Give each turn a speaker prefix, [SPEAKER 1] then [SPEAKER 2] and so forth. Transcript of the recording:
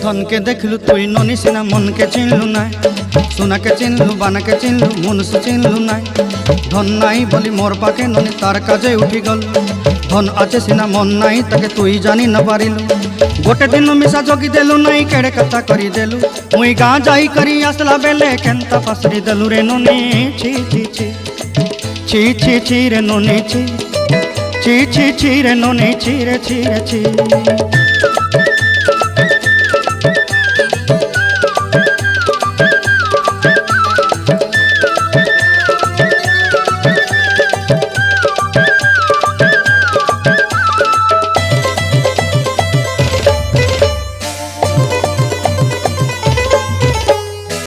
[SPEAKER 1] धन के देखलु तुई ननी सिना मन के चिन्हलु ना, सोना के चिन्हलु बाना के चिन्हलु मनुष्य चिन्हलु ना। धन नाई बोली मोर पाके ननी तार काजे उठी गल, धन आचे सिना मन नाई ताके तुई जानी न पारिलु। गोटे दिन मिसा जोगी देलु नाई केड़े कथा करी देलु, मुई गाँ जाई करी आसला बेले केंता पासरी देलु रे ननी। छी छी छी छी छी छी रे ननी छी छी छी छी रे ननी छी रे छी रे छी।